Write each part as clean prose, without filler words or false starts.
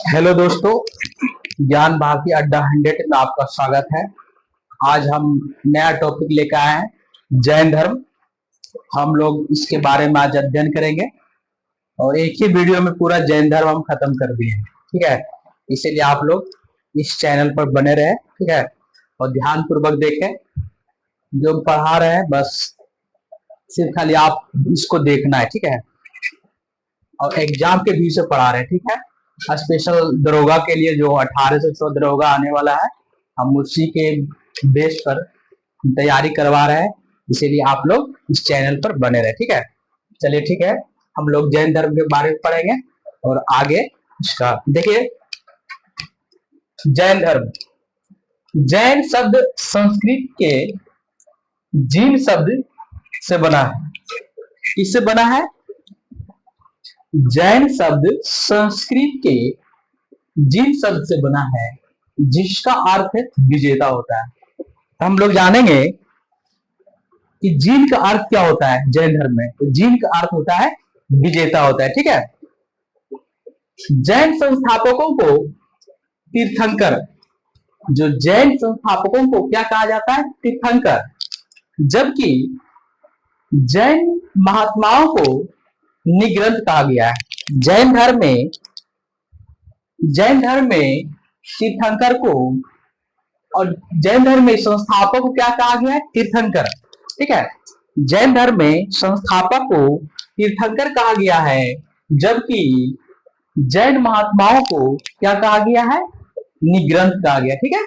Hello दोस्तों, ज्ञान भारती अड्डा 100 में आपका स्वागत है। आज हम नया टॉपिक लेकर आए हैं, जैन धर्म। हम लोग इसके बारे में आज अध्ययन करेंगे और एक ही वीडियो में पूरा जैन धर्म हम खत्म कर दिए हैं। ठीक है, इसीलिए आप लोग इस चैनल पर बने रहे। ठीक है, और ध्यान पूर्वक देखें जो हम पढ़ा रहे हैं, बस सिर्फ खाली आप इसको देखना है। ठीक है, और एग्जाम के व्यू से पढ़ा रहे हैं। ठीक है, स्पेशल दरोगा के लिए जो 1800 दरोगा आने वाला है, हम उसी के बेस पर तैयारी करवा रहे हैं। इसीलिए आप लोग इस चैनल पर बने रहे। ठीक है, चलिए ठीक है, हम लोग जैन धर्म के बारे में पढ़ेंगे और आगे इसका देखिए। जैन धर्म, जैन शब्द संस्कृत के जीन शब्द से बना है। किससे बना है? जैन शब्द संस्कृत के जीन शब्द से बना है, जिसका अर्थ विजेता होता है। हम लोग जानेंगे कि जीन का अर्थ क्या होता है। जैन धर्म में तो जीन का अर्थ होता है विजेता होता है। ठीक है, जैन संस्थापकों को तीर्थंकर, जो जैन संस्थापकों को क्या कहा जाता है? तीर्थंकर। जबकि जैन महात्माओं को निग्रंथ कहा गया है। जैन धर्म में तीर्थंकर को और जैन धर्म में संस्थापक को क्या कहा गया है? तीर्थंकर। ठीक है, जैन धर्म में संस्थापक को तीर्थंकर कहा गया है, जबकि जैन महात्माओं को क्या कहा गया है? निग्रंथ कहा गया। ठीक है,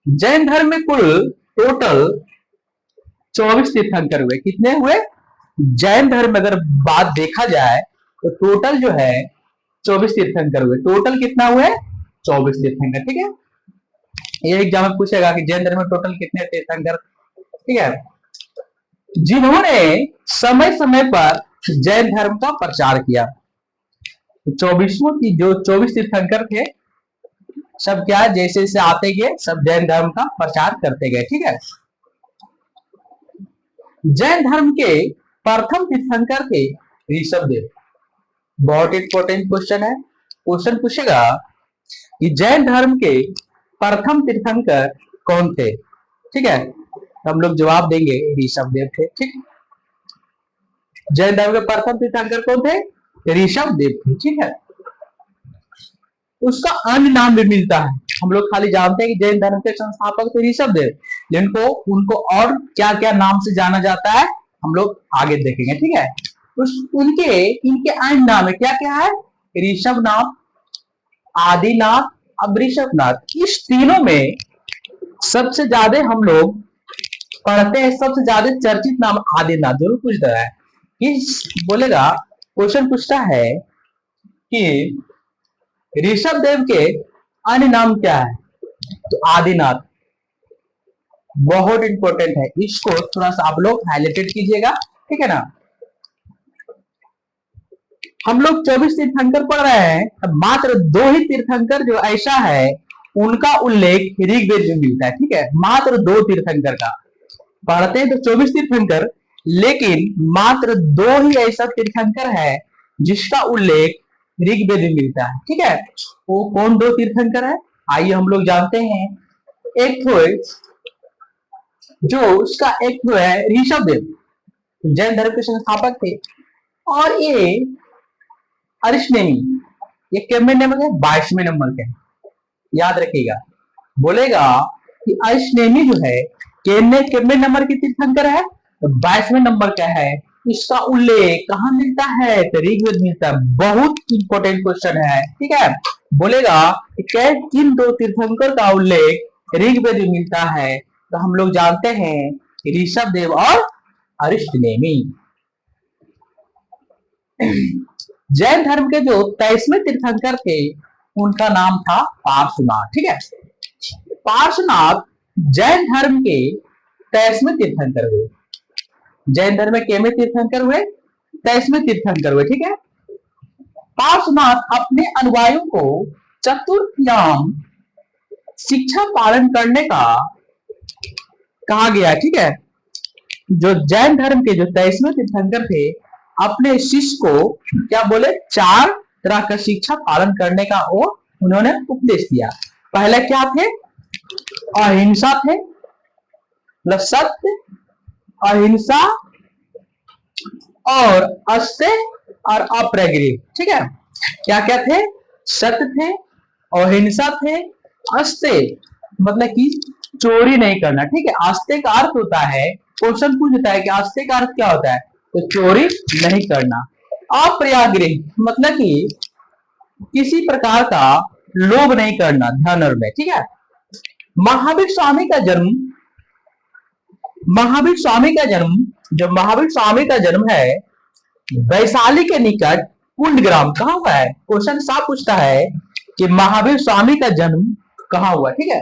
जैन धर्म में कुल टोटल 24 तीर्थंकर हुए। कितने हुए? जैन धर्म में अगर बात देखा जाए तो टोटल जो है 24 तीर्थंकर हुए। टोटल कितना हुए? 24 तीर्थंकर। ठीक है, ये एग्जाम में पूछेगा कि जैन धर्म में टोटल कितने तीर्थंकर। ठीक है, जिन्होंने समय समय पर जैन धर्म का प्रचार किया। 24 की जो 24 तीर्थंकर थे, सब क्या जैसे जैसे आते गए सब जैन धर्म का प्रचार करते गए। ठीक है, जैन धर्म के प्रथम तीर्थंकर थे ऋषभ देव। बहुत इंपॉर्टेंट क्वेश्चन है। क्वेश्चन पूछेगा कि जैन धर्म के प्रथम तीर्थंकर कौन थे। ठीक है, हम लोग जवाब देंगे ऋषभ देव थे। ठीक, जैन धर्म के प्रथम तीर्थंकर कौन थे? ऋषभ देव थे। ठीक है, उसका अन्य नाम भी मिलता है। हम लोग खाली जानते हैं कि जैन धर्म के संस्थापक थे ऋषभ देव, जिनको उनको और क्या क्या नाम से जाना जाता है हम लोग आगे देखेंगे। ठीक है, इनके अन्य नाम है क्या क्या है? ऋषभ नाथ, आदिनाथ, अब ऋषभनाथ। इस तीनों में सबसे ज्यादा हम लोग पढ़ते हैं, सबसे ज्यादा चर्चित नाम आदिनाथ। जरूर पूछता है कि बोलेगा, क्वेश्चन पूछता है कि ऋषभ देव के अन्य नाम क्या है, तो आदिनाथ। बहुत इंपॉर्टेंट है, इसको थोड़ा सा आप लोग हाईलाइटेड कीजिएगा। ठीक है ना, हम लोग 24 तीर्थंकर पढ़ रहे हैं, मात्र 2 ही तीर्थंकर जो ऐसा है उनका उल्लेख ऋग्वेद में मिलता है। ठीक है, मात्र 2 तीर्थंकर का पढ़ते हैं तो 24 तीर्थंकर, लेकिन मात्र 2 ही ऐसा तीर्थंकर है जिसका उल्लेख ऋग्वेद में मिलता है। ठीक है, वो कौन 2 तीर्थंकर है? आइए हम लोग जानते हैं। एक तो जो उसका एक तो है ऋषभ देव, जैन धर्म के संस्थापक थे, और ये अरिष्टनेमी, ये कितने नंबर के? 22वें नंबर के। याद रखिएगा, बोलेगा कि अरिष्टनेमी जो है कितने नंबर की तीर्थंकर है? तो 22वें नंबर का है। इसका उल्लेख कहाँ मिलता है? तो ऋग्वेद मिलता है। बहुत इंपॉर्टेंट क्वेश्चन है। ठीक है, बोलेगा कि किन 2 तीर्थंकर का उल्लेख ऋग्वेद में मिलता है, तो हम लोग जानते हैं ऋषभ देव और अरिष्टनेमी। जैन धर्म के जो 23वें तीर्थंकर थे उनका नाम था पार्श्वनाथ। ठीक है, पार्श्वनाथ जैन धर्म के 23वें तीर्थंकर हुए। जैन धर्म में कितने तीर्थंकर हुए? 23वें तीर्थंकर हुए। ठीक है, पार्श्वनाथ अपने अनुयायियों को चतुर्थयाम शिक्षा पालन करने का कहा गया। ठीक है, जो जैन धर्म के जो 23वें तीर्थंकर थे अपने शिष्य को क्या बोले? 4 तरह का शिक्षा पालन करने का वो उन्होंने उपदेश दिया। पहले क्या थे? अहिंसा थे, मतलब सत्य, अहिंसा और अस्त्य और अप्रगृह। ठीक है, क्या क्या थे? सत्य थे, अहिंसा थे, अस्त्य मतलब कि चोरी नहीं करना। ठीक है, आस्ते का अर्थ होता है, क्वेश्चन पूछता है कि आस्ते का अर्थ क्या होता है, तो चोरी नहीं करना। अप्रयागृह मतलब कि किसी प्रकार का लोभ नहीं करना, ध्यान रखना। ठीक है, महावीर स्वामी का जन्म, महावीर स्वामी का जन्म, जो महावीर स्वामी का जन्म है वैशाली के निकट कुंडग्राम, कहां हुआ है? क्वेश्चन साफ पूछता है कि महावीर स्वामी का जन्म कहां हुआ। ठीक है,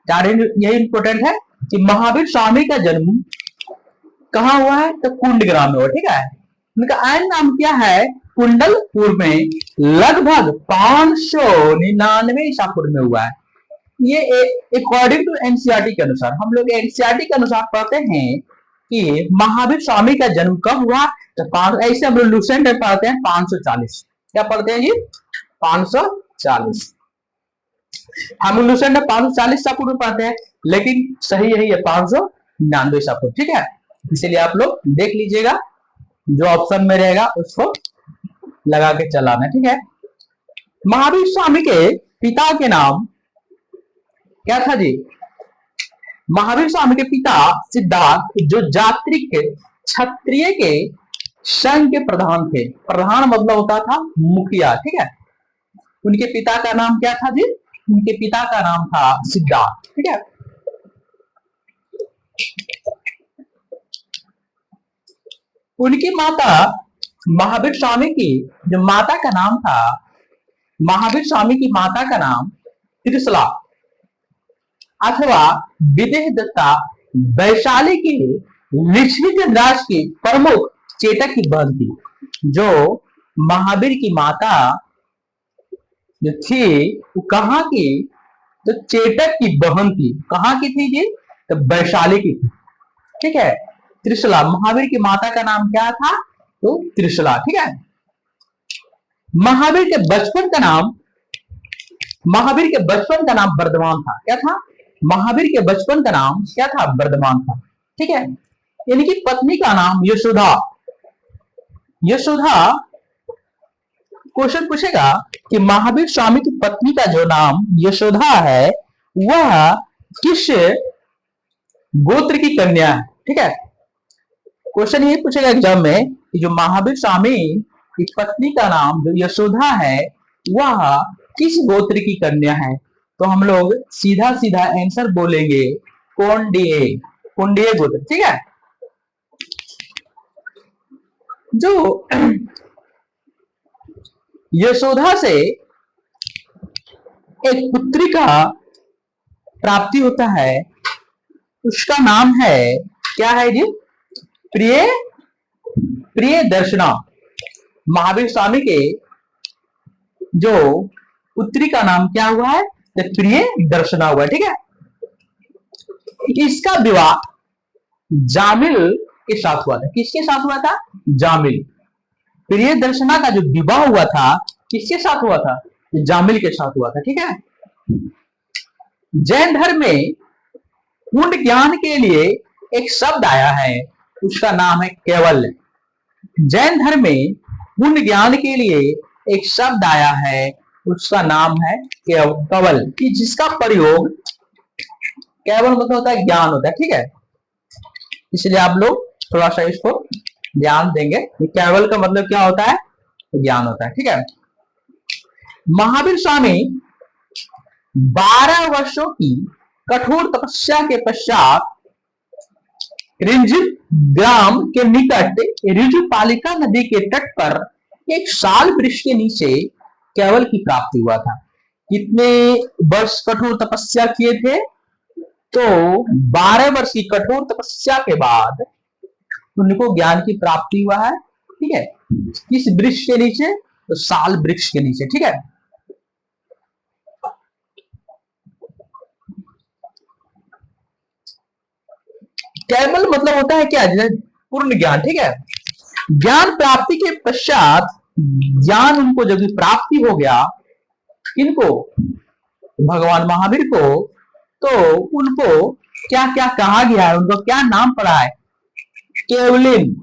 यही इंपॉर्टेंट है कि महावीर स्वामी का जन्म कहां हुआ है, तो कुंडग्राम में हुआ। ठीक है, उनका आयन नाम क्या है? कुंडलपुर में लगभग 599 ईसा पूर्व में हुआ है। ये अकॉर्डिंग टू एनसीईआरटी के अनुसार, हम लोग एनसीईआरटी के अनुसार पढ़ते हैं कि महावीर स्वामी का जन्म कब हुआ, तो ऐसे हम लोग लूसेंट में पढ़ते हैं 540। क्या पढ़ते हैं जी? 540। हम लूसेंट में 540 ईसा पूर्व पढ़ते हैं, लेकिन सही यही है 599 ईसा पूर्व। ठीक है, इसीलिए आप लोग देख लीजिएगा, जो ऑप्शन में रहेगा उसको लगा के चलाना। ठीक है, महावीर स्वामी के पिता के नाम क्या था जी? महावीर स्वामी के पिता सिद्धार्थ, जो जात्रिक क्षत्रिय के संघ के प्रधान थे। प्रधान मतलब होता था मुखिया। ठीक है, उनके पिता का नाम क्या था जी? उनके पिता का नाम था सिद्धार्थ। ठीक है, उनकी माता महावीर स्वामी की जो माता का नाम था, महावीर स्वामी की माता का नाम त्रिशला अथवा विदेह दत्ता वैशाली की ऋषिचंद्रास की प्रमुख चेतक की बहन थी। जो महावीर की माता जो थी वो कहाँ की? तो चेतक की बहन थी। कहाँ की थी जी? तो वैशाली की थी। ठीक है, त्रिशला, महावीर की माता का नाम क्या था? तो त्रिशला। ठीक है, महावीर के बचपन का नाम, महावीर के बचपन का नाम वर्धमान था। क्या था? महावीर के बचपन का नाम क्या था? वर्धमान था। ठीक है, इनकी पत्नी का नाम यशोदा। यशोदा, क्वेश्चन पूछेगा कि महावीर स्वामी की पत्नी का जो नाम यशोदा है वह किस गोत्र की कन्या है। ठीक है, क्वेश्चन ये पूछेगा एग्जाम में कि जो महावीर स्वामी की पत्नी का नाम जो यशोदा है वह किस गोत्र की कन्या है, तो हम लोग सीधा सीधा आंसर बोलेंगे कोंडिये, कोंडिये गोत्र। ठीक है, जो यशोदा से एक पुत्री का प्राप्ति होता है, उसका नाम है क्या है जी? प्रिय, प्रिय दर्शना। महावीर स्वामी के जो पुत्री का नाम क्या हुआ है? तो प्रिय दर्शना हुआ। ठीक है, इसका विवाह जामिल के साथ हुआ था। किसके साथ हुआ था? जामिल। प्रिय दर्शना का जो विवाह हुआ था किसके साथ हुआ था? जामिल के साथ हुआ था। ठीक है, जैन धर्म में पूर्ण ज्ञान के लिए एक शब्द आया है, उसका नाम है केवल। जैन धर्म में पूर्ण ज्ञान के लिए एक शब्द आया है, उसका नाम है केवल, कि जिसका प्रयोग, केवल मतलब होता है ज्ञान होता है। ठीक है, इसलिए आप लोग थोड़ा सा इसको ध्यान देंगे। केवल का मतलब क्या होता है? ज्ञान होता है। ठीक है, महावीर स्वामी 12 वर्षों की कठोर तपस्या के पश्चात रिंजित ग्राम के निकट ऋजुपालिका नदी के तट पर एक साल वृक्ष के नीचे केवल की प्राप्ति हुआ था। कितने वर्ष कठोर तपस्या किए थे? तो 12 वर्ष की कठोर तपस्या के बाद उनको ज्ञान की प्राप्ति हुआ है। ठीक है, किस वृक्ष के नीचे? तो साल वृक्ष के नीचे। ठीक है, केवल मतलब होता है क्या? पूर्ण ज्ञान। ठीक है, ज्ञान प्राप्ति के पश्चात ज्ञान उनको जब प्राप्ति हो गया, किनको, भगवान महावीर को, तो उनको क्या क्या कहा गया है, उनको क्या नाम पड़ा है, केवलिन,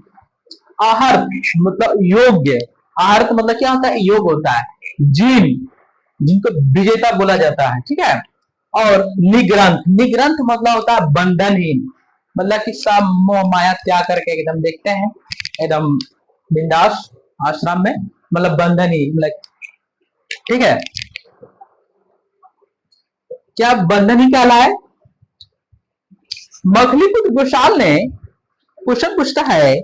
आहर्त मतलब योग्य, आहर्त मतलब क्या होता है, योग होता है, जिन जिनको विजेता बोला जाता है, ठीक है, और निग्रंथ, निग्रंथ मतलब होता है बंधनहीन, मतलब कि सब मोह माया त्याग करके एकदम देखते हैं, एकदम बिंदास आश्रम में, मतलब बंधनहीन, मतलब ठीक है, क्या बंधनहीन कहलाए। मखलीपुत्र गोशाल ने क्वेश्चन पूछता है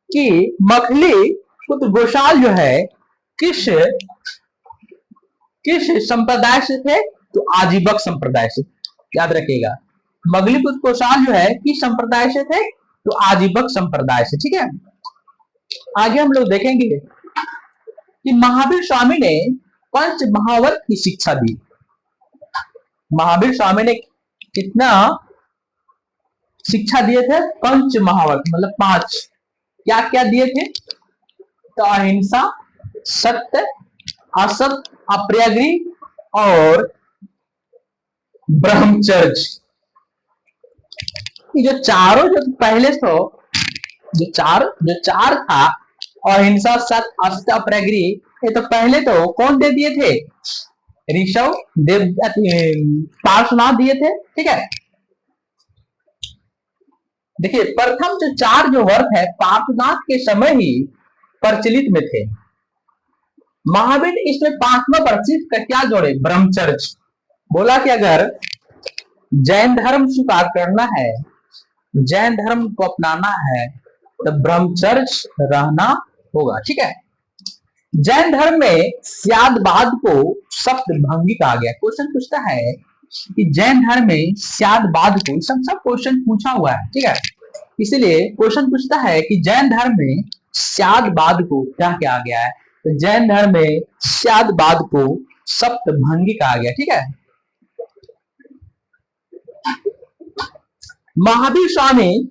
कि मखलीपुत्र गोशाल जो है किस किस संप्रदाय से थे, तो आजीवक संप्रदाय से, याद रखिएगा, मगलीपुत्र गोशाल जो है किस संप्रदाय से थे, तो आजीवक संप्रदाय से, ठीक है। आगे हम लोग देखेंगे कि महावीर स्वामी ने पंच महावर्त की शिक्षा दी। महावीर स्वामी ने कितना शिक्षा दिए थे, पंच महावर्त मतलब 5, क्या क्या दिए थे, तो अहिंसा, सत्य, असत, अप्रियगृह और ब्रह्मचर्य। जो चारों जो पहले तो जो चार था, अहिंसा, सत्य, असत, अप्रियगृह, ये तो पहले तो कौन दे दिए थे, ऋषभ देव पार्श्वनाथ दिए थे, ठीक है। देखिए प्रथम जो 4 जो वर्त है पार्श्वनाथ के समय ही प्रचलित में थे। महावीर इसमें 5वां वर्ष का क्या जोड़े, ब्रह्मचर्य, बोला कि अगर जैन धर्म स्वीकार करना है, जैन धर्म को अपनाना है, तो ब्रह्मचर्य रहना होगा, ठीक है। जैन धर्म में स्यादवाद को सप्तभंगी कहा गया। क्वेश्चन पूछता है कि जैन धर्म में स्यादवाद को, सब क्वेश्चन पूछा हुआ है, ठीक है, इसीलिए क्वेश्चन पूछता है कि जैन धर्म में स्यादवाद को क्या कहा गया है, तो जैन धर्म में स्यादवाद को सप्तभंगी कहा गया, ठीक है। महावीर स्वामी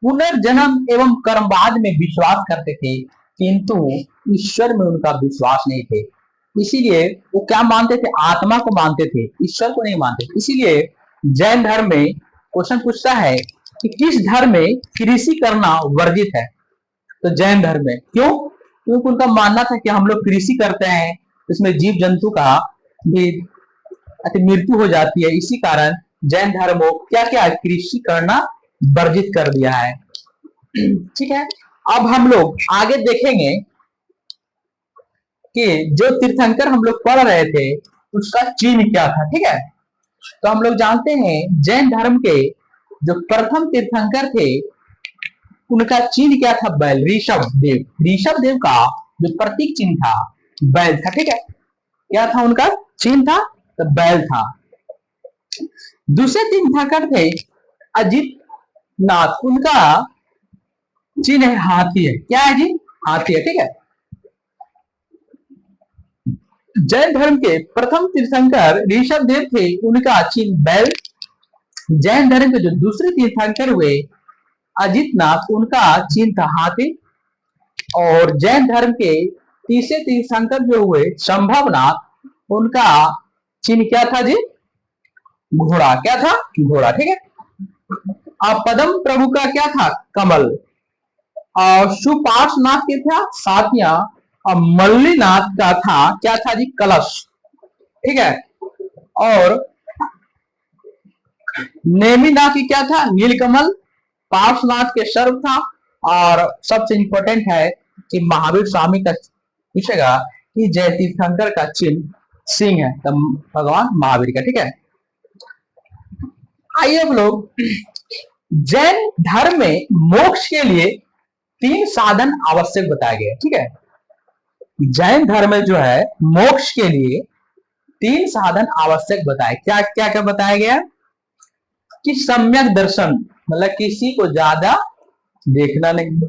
पुनर्जन्म एवं कर्मवाद में विश्वास करते थे, किंतु ईश्वर में उनका विश्वास नहीं थे, इसीलिए वो क्या मानते थे, आत्मा को मानते थे, ईश्वर को नहीं मानते। इसीलिए जैन धर्म में क्वेश्चन पूछता है कि किस धर्म में कृषि करना वर्जित है, तो जैन धर्म में, क्यों, क्योंकि उनका मानना था कि हम लोग कृषि करते हैं, इसमें जीव जंतु का भी मृत्यु हो जाती है, इसी कारण जैन धर्म को क्या क्या कृषि करना वर्जित कर दिया है, ठीक है। अब हम लोग आगे देखेंगे कि जो तीर्थंकर हम लोग पढ़ रहे थे उसका चिन्ह क्या था, ठीक है। तो हम लोग जानते हैं जैन धर्म के जो प्रथम तीर्थंकर थे उनका चिन्ह क्या था, बैल, ऋषभ देव, ऋषभ देव का जो प्रतीक चिन्ह था बैल था, ठीक है। क्या था उनका चिन्ह था, तो बैल था। दूसरे तीर्थंकर थे अजित नाथ, उनका चिन्ह है हाथी है, क्या है जी, हाथी है, ठीक है। जैन धर्म के प्रथम तीर्थंकर ऋषभ देव थे, उनका चिन्ह बैल। जैन धर्म के जो दूसरे तीर्थंकर हुए अजितनाथ, उनका चिन्ह था हाथी। और जैन धर्म के तीसरे तीर्थंकर जो हुए संभवनाथ, उनका चिन्ह क्या था जी, घोड़ा, क्या था, घोड़ा, ठीक है। अब पदम प्रभु का क्या था, कमल। और सुपार्श्वनाथ के था सातिया, और मल्लीनाथ का था क्या था जी, कलश, ठीक है। और नेमिनाथ की क्या था, नीलकमल। पार्श्वनाथ के सर्व था। और सबसे इंपॉर्टेंट है कि महावीर स्वामी का पूछेगा कि जय तीर्थंकर का चिन्ह सिंह है, तो भगवान महावीर का, ठीक है। आइए हम लोग जैन धर्म में मोक्ष के लिए 3 साधन आवश्यक बताए गए, ठीक है। जैन धर्म में जो है मोक्ष के लिए 3 साधन आवश्यक बताए, क्या क्या क्या बताया गया कि सम्यक दर्शन, मतलब किसी को ज्यादा देखना नहीं,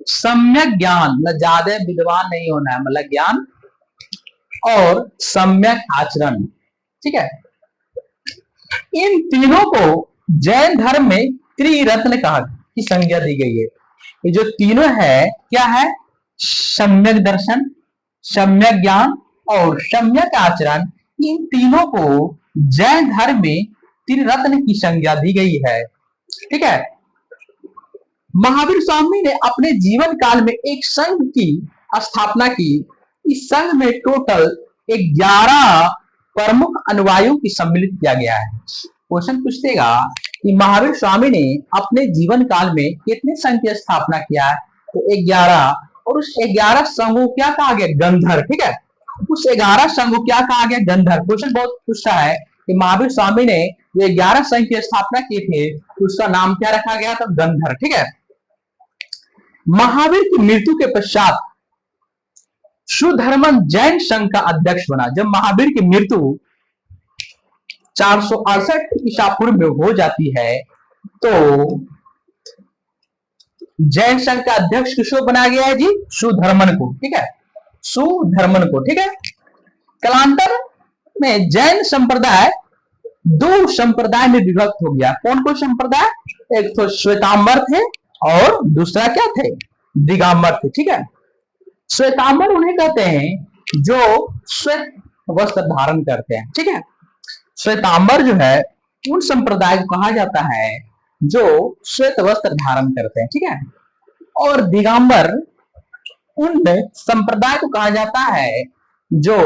सम्यक ज्ञान, मतलब ज्यादा विद्वान नहीं होना है, मतलब ज्ञान, और सम्यक आचरण, ठीक है। इन तीनों को जैन धर्म में त्रिरत्न कहा की संज्ञा दी गई है। ये जो तीनों है क्या है, सम्यक दर्शन, सम्यक ज्ञान और सम्यक आचरण, इन तीनों को जैन धर्म में त्रिरत्न की संज्ञा दी गई है। ठीक है। महावीर स्वामी ने अपने जीवन काल में एक संघ की स्थापना की। इस संघ में टोटल 11 प्रमुख अनुयायियों की सम्मिलित किया गया है। क्वेश्चन पूछेगा कि महावीर स्वामी ने अपने जीवन काल में कितने संघ की स्थापना किया है, तो 11। और उस 11 संघों क्या कहा गया, गंधर। ठीक है, उस 11 संघों क्या कहा गया, गंधर। क्वेश्चन बहुत पूछता है कि महावीर स्वामी ने जो 11 संघ की स्थापना की थी उसका नाम क्या रखा गया था, गंधर। ठीक है। महावीर की मृत्यु के पश्चात सुधर्मन जैन संघ का अध्यक्ष बना। जब महावीर की मृत्यु 468 ईसा पूर्व में हो जाती है तो जैन संघ का अध्यक्ष किसको बनाया गया है जी, सुधर्मन को। ठीक है, सुधर्मन को। ठीक है। कालांतर में जैन संप्रदाय 2 संप्रदाय में विभक्त हो गया। कौन कौन संप्रदाय, एक तो श्वेतांबर थे और दूसरा क्या थे, दिगंबर थे। ठीक है। श्वेतांबर उन्हें कहते हैं जो श्वेत वस्त्र धारण करते हैं। ठीक है। श्वेतांबर जो है उन संप्रदाय को कहा जाता है जो श्वेत वस्त्र धारण करते हैं। ठीक है। और दिगंबर उन संप्रदाय को कहा जाता है जो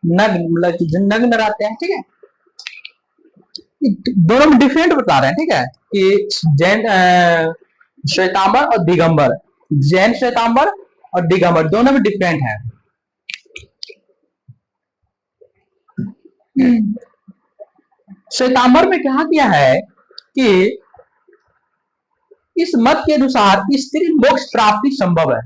नग्न रहते हैं। ठीक है। दोनों में डिफरेंट बता रहे हैं। ठीक है, कि जैन श्वेतांबर और दिगंबर, जैन श्वेतांबर और दिगंबर दोनों में डिफरेंट है। श्वेतांबर में क्या किया है कि इस मत के अनुसार स्त्री मोक्ष प्राप्ति संभव है।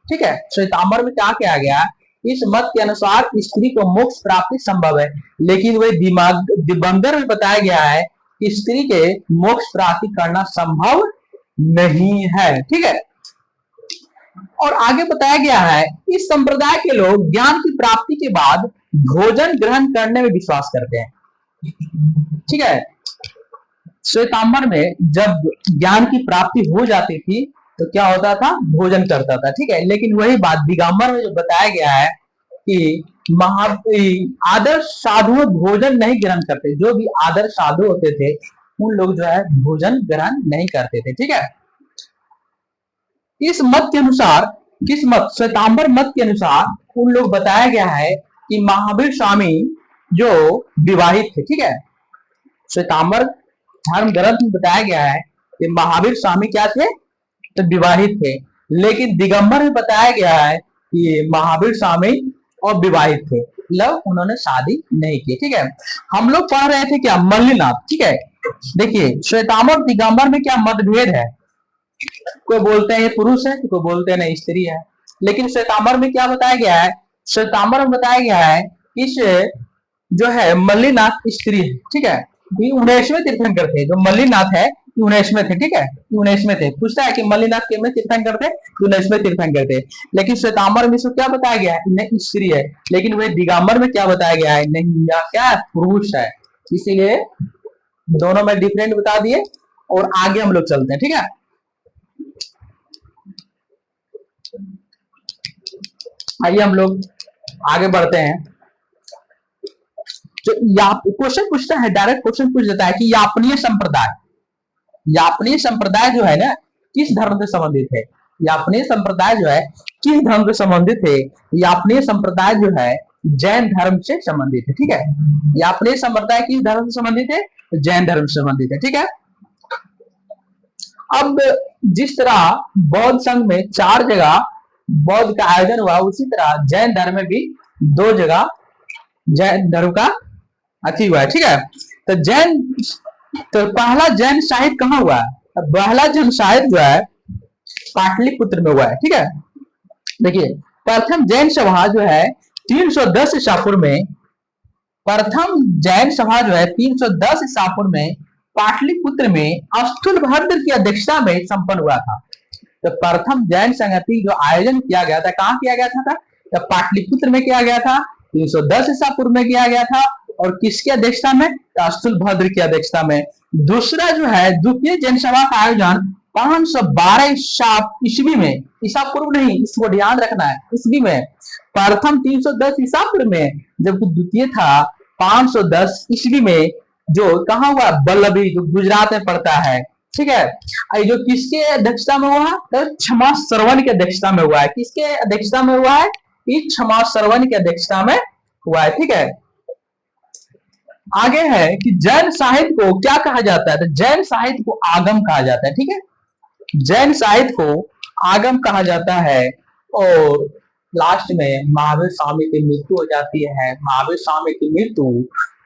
ठीक है, श्वेतांबर में क्या किया गया, इस मत के अनुसार स्त्री को मोक्ष प्राप्ति संभव है, लेकिन वह दिगंबर में बताया गया है कि स्त्री के मोक्ष प्राप्ति करना संभव नहीं है। ठीक है। और आगे बताया गया है इस संप्रदाय के लोग ज्ञान की प्राप्ति के बाद भोजन ग्रहण करने में विश्वास करते हैं। ठीक है। श्वेतांबर में जब ज्ञान की प्राप्ति हो जाती थी तो क्या होता था, भोजन करता था। ठीक है। लेकिन वही बात दिगंबर में जो बताया गया है कि आदर्श साधु भोजन नहीं ग्रहण करते। जो भी आदर्श साधु होते थे उन लोग जो है भोजन ग्रहण नहीं करते थे। ठीक है। इस मत के अनुसार, किस मत, श्वेतांबर मत के अनुसार उन लोग बताया गया है कि महावीर स्वामी जो विवाहित थे। ठीक है। श्वेतांबर धर्म ग्रंथ में बताया गया है कि महावीर स्वामी क्या थे, तो विवाहित थे। लेकिन दिगंबर में बताया गया है कि महावीर स्वामी और विवाहित थे, मतलब उन्होंने शादी नहीं की। ठीक है। हम लोग पढ़ रहे थे क्या, मल्लिनाथ। ठीक है। देखिए श्वेतांबर दिगंबर में क्या मतभेद है, कोई बोलते हैं ये पुरुष है, कोई बोलते हैं नहीं स्त्री है। लेकिन श्वेतांबर में क्या बताया गया है, श्वेतांबर में बताया गया है इस जो है मल्लिनाथ स्त्री है। ठीक है। ये 19वें तीर्थंकर थे। जो मल्लिनाथ है 19वें थे। ठीक है, 19वें थे। पूछता है कि मल्लिनाथ कितने तीर्थंकर थे, 19वें तीर्थंकर थे। लेकिन श्वेतांबर में क्या बताया गया है, नहीं स्त्री है। लेकिन वह दिगंबर में क्या बताया गया है, नहीं या क्या पुरुष है। इसीलिए दोनों में डिफरेंट बता दिए और आगे हम लोग चलते हैं। ठीक है। आइए हम लोग आगे बढ़ते हैं। जो क्वेश्चन पूछता है, डायरेक्ट क्वेश्चन पूछ देता है कि यापनीय संप्रदाय, यापनीय संप्रदाय जो है ना किस धर्म से संबंधित है, यापनीय संप्रदाय जो है किस धर्म से संबंधित है। यापनीय संप्रदाय जो है जैन धर्म से संबंधित है। ठीक है। यापनीय संप्रदाय किस धर्म से संबंधित है, जैन धर्म से संबंधित है। ठीक है। अब जिस तरह बौद्ध संघ में 4 जगह बौद्ध का आयोजन हुआ, उसी तरह जैन धर्म में भी 2 जगह जैन धर्म का अति हुआ है। ठीक है। तो जैन, तो पहला जैन साहित्य कहाँ हुआ है, पहला जैन साहित्य जो है पाटलिपुत्र में हुआ है। ठीक है। देखिए प्रथम जैन सभा जो है 310 ईसा पूर्व में, प्रथम जैन सभा जो है 310 ईसा पूर्व में पाटलिपुत्र में स्थूलभद्र की अध्यक्षता में संपन्न हुआ था। तो प्रथम जैन संगति जो आयोजन किया गया था, कहाँ किया गया था, तो पाटलिपुत्र में किया गया था, 310 ईसा पूर्व में किया गया था। और किसकी अध्यक्षता में, स्थूलभद्र की अध्यक्षता में। दूसरा जो है द्वितीय जैन सभा का आयोजन 512 ईस्वी में, ईसा पूर्व नहीं, इसको ध्यान रखना है, ईस्वी में। प्रथम 310 ईसा पूर्व में, जबकि द्वितीय था 510 ईस्वी में, जो कहाँ हुआ, बल्लभी, जो गुजरात में पड़ता है। ठीक है, जो किसके अध्यक्षता में हुआ, तो क्षमा श्रवण की अध्यक्षता में हुआ है। किसके अध्यक्षता में हुआ है, क्षमा श्रवण की अध्यक्षता में हुआ है। ठीक है, आगे है कि जैन साहित्य को क्या कहा जाता है, तो जैन साहित्य को आगम कहा जाता है। ठीक है, जैन साहित्य को आगम कहा जाता है। और लास्ट में महावीर स्वामी की मृत्यु हो जाती है। महावीर स्वामी की मृत्यु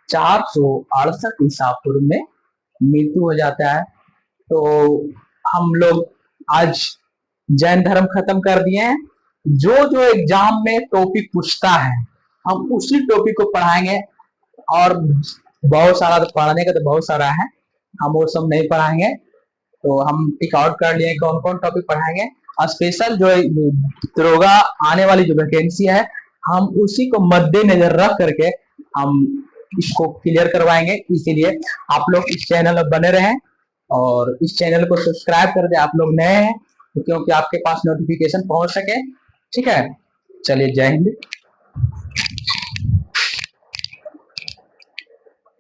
468 ईसा पूर्व में मृत्यु हो जाता है। तो हम लोग आज जैन धर्म खत्म कर दिए हैं। जो जो एग्जाम में टॉपिक पूछता है हम उसी टॉपिक को पढ़ाएंगे, और बहुत सारा तो पढ़ने का तो बहुत सारा है, हम वो सब नहीं पढ़ाएंगे। तो हम टिक आउट कर लिए कौन कौन टॉपिक पढ़ाएंगे, और स्पेशल जो दरोगा आने वाली जो वैकेंसी है हम उसी को मद्देनजर रख करके हम इसको क्लियर करवाएंगे। इसीलिए आप लोग इस चैनल में बने रहें और इस चैनल को सब्सक्राइब कर दे, आप लोग नए हैं तो, क्योंकि आपके पास नोटिफिकेशन पहुंच सके। ठीक है, चलिए, जय हिंद।